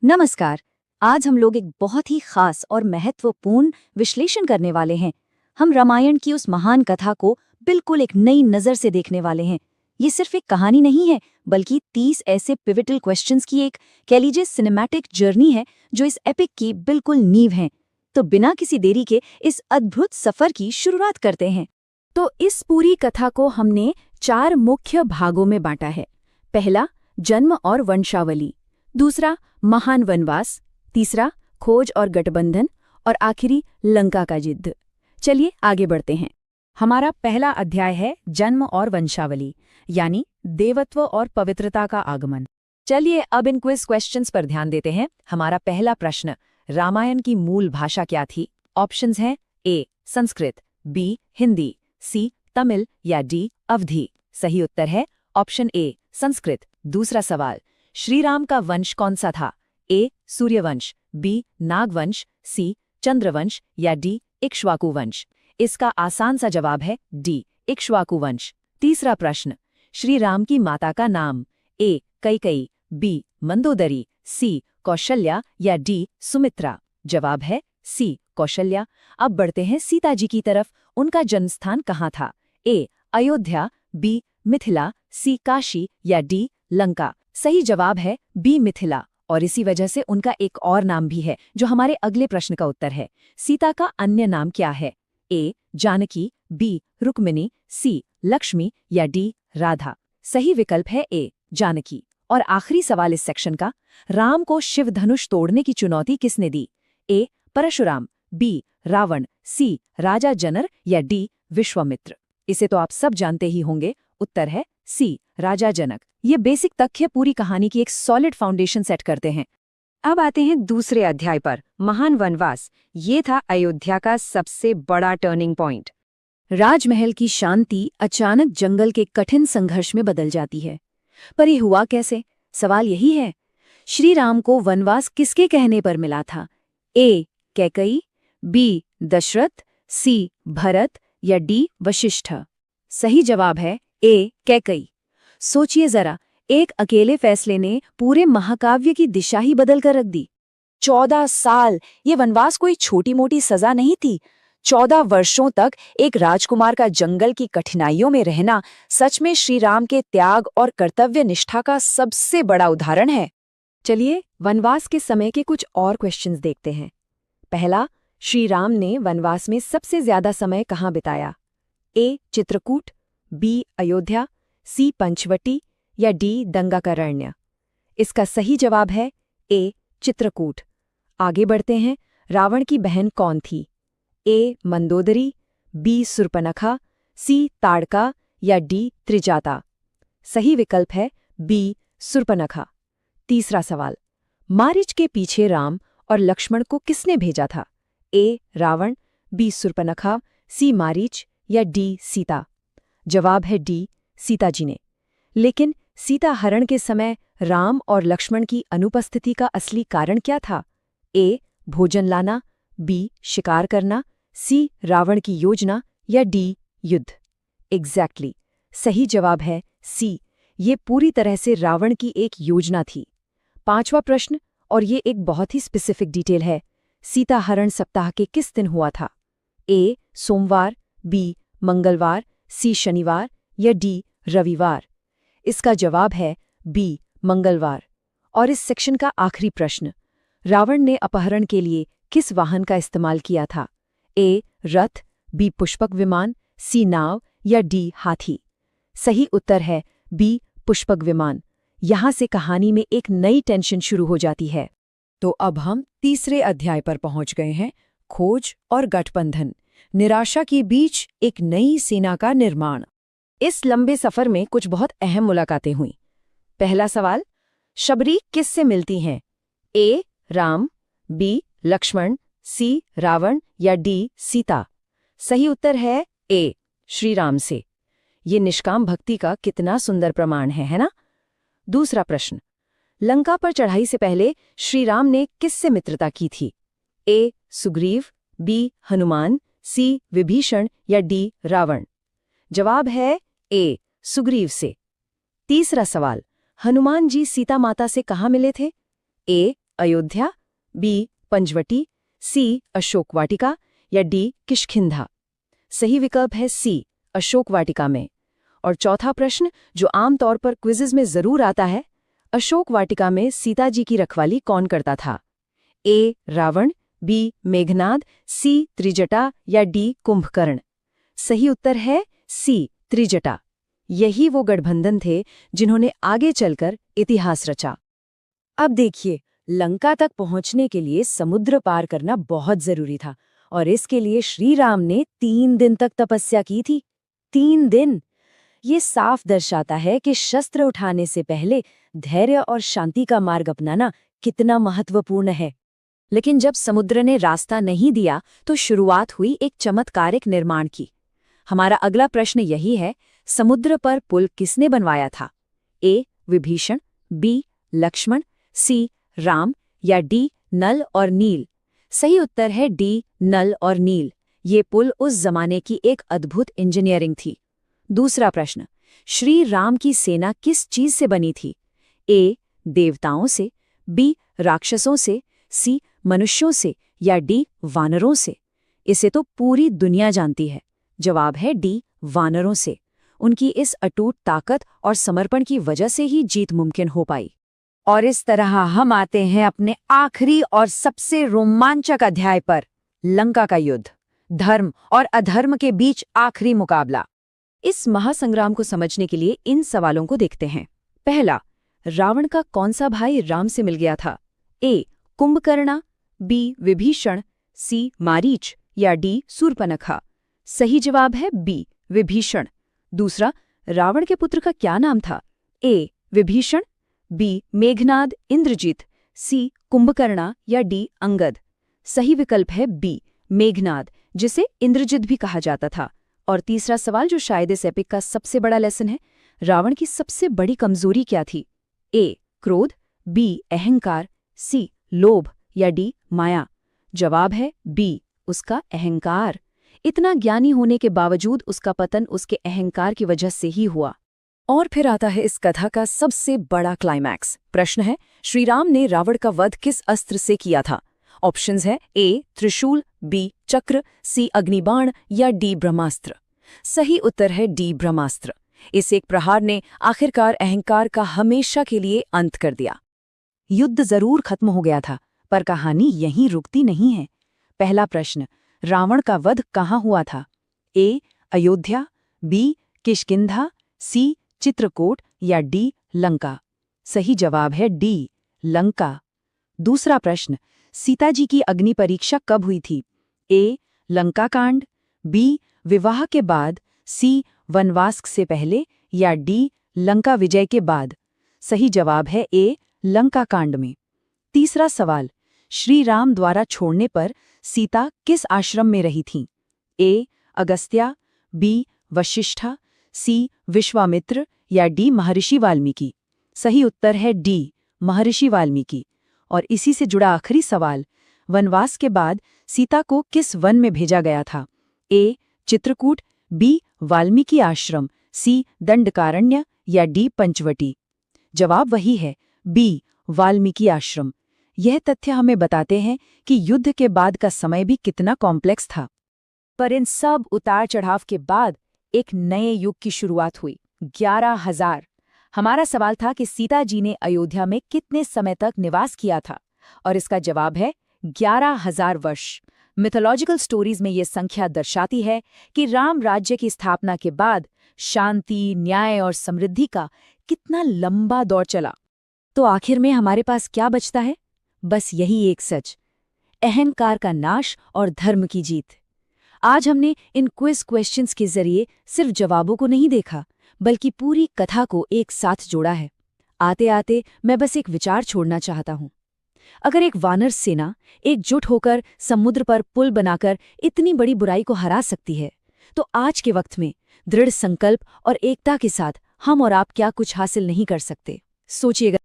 नमस्कार। आज हम लोग एक बहुत ही खास और महत्वपूर्ण विश्लेषण करने वाले हैं। हम रामायण की उस महान कथा को बिल्कुल एक नई नज़र से देखने वाले हैं। ये सिर्फ एक कहानी नहीं है, बल्कि 30 ऐसे पिवटल क्वेश्चंस की एक कह लीजिए सिनेमैटिक जर्नी है जो इस एपिक की बिल्कुल नींव है। तो बिना किसी देरी के इस अद्भुत सफर की शुरुआत करते हैं। तो इस पूरी कथा को हमने 4 मुख्य भागों में बांटा है। पहला, जन्म और वंशावली। दूसरा, महान वनवास। तीसरा, खोज और गठबंधन। और आखिरी, लंका का युद्ध। चलिए आगे बढ़ते हैं। हमारा पहला अध्याय है जन्म और वंशावली, यानी देवत्व और पवित्रता का आगमन। चलिए अब इन क्विज क्वेश्चंस पर ध्यान देते हैं। हमारा पहला प्रश्न, रामायण की मूल भाषा क्या थी? ऑप्शंस हैं ए संस्कृत, बी हिंदी, सी तमिल या डी अवधी। सही उत्तर है ऑप्शन ए संस्कृत। दूसरा सवाल, श्री राम का वंश कौन सा था? ए सूर्यवंश, बी नागवंश, सी चंद्रवंश या डी इक्ष्वाकु वंश। इसका आसान सा जवाब है डी इक्ष्वाकु वंश। तीसरा प्रश्न, श्री राम की माता का नाम? ए कैकेयी, बी मंदोदरी, सी कौशल्या या डी सुमित्रा। जवाब है सी कौशल्या। अब बढ़ते हैं सीता जी की तरफ। उनका जन्मस्थान कहाँ था? ए अयोध्या, बी मिथिला, सी काशी या डी लंका। सही जवाब है बी मिथिला। और इसी वजह से उनका एक और नाम भी है जो हमारे अगले प्रश्न का उत्तर है। सीता का अन्य नाम क्या है? ए जानकी, बी रुक्मिणी, सी लक्ष्मी या डी राधा। सही विकल्प है ए जानकी। और आखिरी सवाल इस सेक्शन का, राम को शिव धनुष तोड़ने की चुनौती किसने दी? ए परशुराम, बी रावण, सी राजा जनक या डी विश्वामित्र। इसे तो आप सब जानते ही होंगे। उत्तर है सी राजा जनक। ये बेसिक तथ्य पूरी कहानी की एक सॉलिड फाउंडेशन सेट करते हैं। अब आते हैं दूसरे अध्याय पर, महान वनवास। ये था अयोध्या का सबसे बड़ा टर्निंग पॉइंट। राजमहल की शांति अचानक जंगल के कठिन संघर्ष में बदल जाती है। पर ये हुआ कैसे? सवाल यही है, श्री राम को वनवास किसके कहने पर मिला था? ए कैकेयी, बी दशरथ, सी भरत या डी वशिष्ठ। सही जवाब है ए कैकेयी। सोचिए जरा, एक अकेले फैसले ने पूरे महाकाव्य की दिशा ही बदल कर रख दी। 14 साल, ये वनवास कोई छोटी मोटी सजा नहीं थी। 14 वर्षों तक एक राजकुमार का जंगल की कठिनाइयों में रहना सच में श्री राम के त्याग और कर्तव्य निष्ठा का सबसे बड़ा उदाहरण है। चलिए वनवास के समय के कुछ और क्वेश्चंस देखते हैं। पहला, श्री राम ने वनवास में सबसे ज्यादा समय कहाँ बिताया? ए चित्रकूट, बी अयोध्या, सी पंचवटी या डी दंगाकारण्य। इसका सही जवाब है ए चित्रकूट। आगे बढ़ते हैं। रावण की बहन कौन थी? ए मंदोदरी, बी सुर्पनखा, सी ताड़का या डी त्रिजाता। सही विकल्प है बी सुर्पनखा। तीसरा सवाल, मारीच के पीछे राम और लक्ष्मण को किसने भेजा था? ए रावण, बी सुर्पनखा, सी मारीच या डी सीता। जवाब है डी सीता जी ने। लेकिन सीता हरण के समय राम और लक्ष्मण की अनुपस्थिति का असली कारण क्या था? ए भोजन लाना, बी शिकार करना, सी रावण की योजना या डी युद्ध। एग्जैक्टली सही जवाब है सी, ये पूरी तरह से रावण की एक योजना थी। पांचवा प्रश्न, और ये एक बहुत ही स्पेसिफिक डिटेल है, सीता हरण सप्ताह के किस दिन हुआ था? ए सोमवार, बी मंगलवार, सी शनिवार या डी रविवार। इसका जवाब है बी मंगलवार। और इस सेक्शन का आखिरी प्रश्न, रावण ने अपहरण के लिए किस वाहन का इस्तेमाल किया था? ए रथ, बी पुष्पक विमान, सी नाव या डी हाथी। सही उत्तर है बी पुष्पक विमान। यहां से कहानी में एक नई टेंशन शुरू हो जाती है। तो अब हम तीसरे अध्याय पर पहुंच गए हैं, खोज और गठबंधन। निराशा के बीच एक नई सेना का निर्माण। इस लंबे सफर में कुछ बहुत अहम मुलाकातें हुईं। पहला सवाल, शबरी किससे मिलती हैं? ए राम, बी लक्ष्मण, सी रावण या डी सीता। सही उत्तर है ए श्री राम से। ये निष्काम भक्ति का कितना सुंदर प्रमाण है ना? दूसरा प्रश्न, लंका पर चढ़ाई से पहले श्री राम ने किससे मित्रता की थी? ए सुग्रीव, बी हनुमान, सी विभीषण या डी रावण। जवाब है ए सुग्रीव से। तीसरा सवाल, हनुमान जी सीता माता से कहाँ मिले थे? ए अयोध्या, बी पंचवटी, सी अशोक वाटिका या डी किष्किंधा? सही विकल्प है सी अशोक वाटिका में। और चौथा प्रश्न जो आमतौर पर क्विज़ेस में जरूर आता है, अशोक वाटिका में सीता जी की रखवाली कौन करता था? ए रावण, बी मेघनाद, सी त्रिजटा या डी कुंभकर्ण? सही उत्तर है सी त्रिजटा। यही वो गठबंधन थे जिन्होंने आगे चलकर इतिहास रचा। अब देखिए, लंका तक पहुंचने के लिए समुद्र पार करना बहुत जरूरी था और इसके लिए श्री राम ने 3 दिन तक तपस्या की थी। 3 दिन! ये साफ दर्शाता है कि शस्त्र उठाने से पहले धैर्य और शांति का मार्ग अपनाना कितना महत्वपूर्ण है। लेकिन जब समुद्र ने रास्ता नहीं दिया तो शुरुआत हुई एक चमत्कारिक निर्माण की। हमारा अगला प्रश्न यही है, समुद्र पर पुल किसने बनवाया था? ए विभीषण, बी लक्ष्मण, सी राम या डी नल और नील? सही उत्तर है डी नल और नील। ये पुल उस जमाने की एक अद्भुत इंजीनियरिंग थी। दूसरा प्रश्न, श्री राम की सेना किस चीज से बनी थी? ए देवताओं से, बी राक्षसों से, सी मनुष्यों से या डी वानरों से? इसे तो पूरी दुनिया जानती है। जवाब है डी वानरों से। उनकी इस अटूट ताकत और समर्पण की वजह से ही जीत मुमकिन हो पाई। और इस तरह हम आते हैं अपने आखिरी और सबसे रोमांचक अध्याय पर, लंका का युद्ध, धर्म और अधर्म के बीच आखिरी मुकाबला। इस महासंग्राम को समझने के लिए इन सवालों को देखते हैं। पहला, रावण का कौन सा भाई राम से मिल गया था? ए कुंभकर्ण, बी विभीषण, सी मारीच या डी शूर्पणखा? सही जवाब है बी विभीषण। दूसरा, रावण के पुत्र का क्या नाम था? ए विभीषण, बी मेघनाद इंद्रजीत, सी कुंभकर्ण या डी अंगद? सही विकल्प है बी मेघनाद, जिसे इंद्रजित भी कहा जाता था। और तीसरा सवाल जो शायद इस एपिक का सबसे बड़ा लेसन है, रावण की सबसे बड़ी कमजोरी क्या थी? ए क्रोध, बी अहंकार, सी लोभ या डी माया? जवाब है बी उसका अहंकार। इतना ज्ञानी होने के बावजूद उसका पतन उसके अहंकार की वजह से ही हुआ। और फिर आता है इस कथा का सबसे बड़ा क्लाइमैक्स। प्रश्न है, श्री राम ने रावण का वध किस अस्त्र से किया था? ऑप्शंस है ए त्रिशूल, बी चक्र, सी अग्निबाण या डी ब्रह्मास्त्र? सही उत्तर है डी ब्रह्मास्त्र। इस एक प्रहार ने आखिरकार अहंकार का हमेशा के लिए अंत कर दिया। युद्ध जरूर खत्म हो गया था, पर कहानी यहीं रुकती नहीं है। पहला प्रश्न, रावण का वध कहाँ हुआ था? ए अयोध्या, बी किष्किंधा, सी चित्रकूट या डी लंका? सही जवाब है डी लंका। दूसरा प्रश्न, सीता जी की अग्नि परीक्षा कब हुई थी? ए लंका कांड, बी विवाह के बाद, सी वनवास से पहले या डी लंका विजय के बाद? सही जवाब है ए लंका कांड में। तीसरा सवाल, श्री राम द्वारा छोड़ने पर सीता किस आश्रम में रही थीं? ए अगस्त्या, बी वशिष्ठा, सी विश्वामित्र या डी महर्षि वाल्मीकि? सही उत्तर है डी महर्षि वाल्मीकि। और इसी से जुड़ा आखिरी सवाल, वनवास के बाद सीता को किस वन में भेजा गया था? ए चित्रकूट, बी वाल्मीकि आश्रम, सी दंडकारण्य या डी पंचवटी? जवाब वही है बी वाल्मीकि आश्रम। यह तथ्य हमें बताते हैं कि युद्ध के बाद का समय भी कितना कॉम्प्लेक्स था। पर इन सब उतार चढ़ाव के बाद एक नए युग की शुरुआत हुई, 11,000। हमारा सवाल था कि सीता जी ने अयोध्या में कितने समय तक निवास किया था, और इसका जवाब है 11,000 वर्ष। मिथोलॉजिकल स्टोरीज में ये संख्या दर्शाती है कि राम राज्य की स्थापना के बाद शांति, न्याय और समृद्धि का कितना लंबा दौर चला। तो आखिर में हमारे पास क्या बचता है? बस यही एक सच, अहंकार का नाश और धर्म की जीत। आज हमने इन क्विज क्वेश्चंस के जरिए सिर्फ जवाबों को नहीं देखा, बल्कि पूरी कथा को एक साथ जोड़ा है। आते आते मैं बस एक विचार छोड़ना चाहता हूँ। अगर एक वानर सेना एकजुट होकर समुद्र पर पुल बनाकर इतनी बड़ी बुराई को हरा सकती है, तो आज के वक्त में दृढ़ संकल्प और एकता के साथ हम और आप क्या कुछ हासिल नहीं कर सकते? सोचिएगा।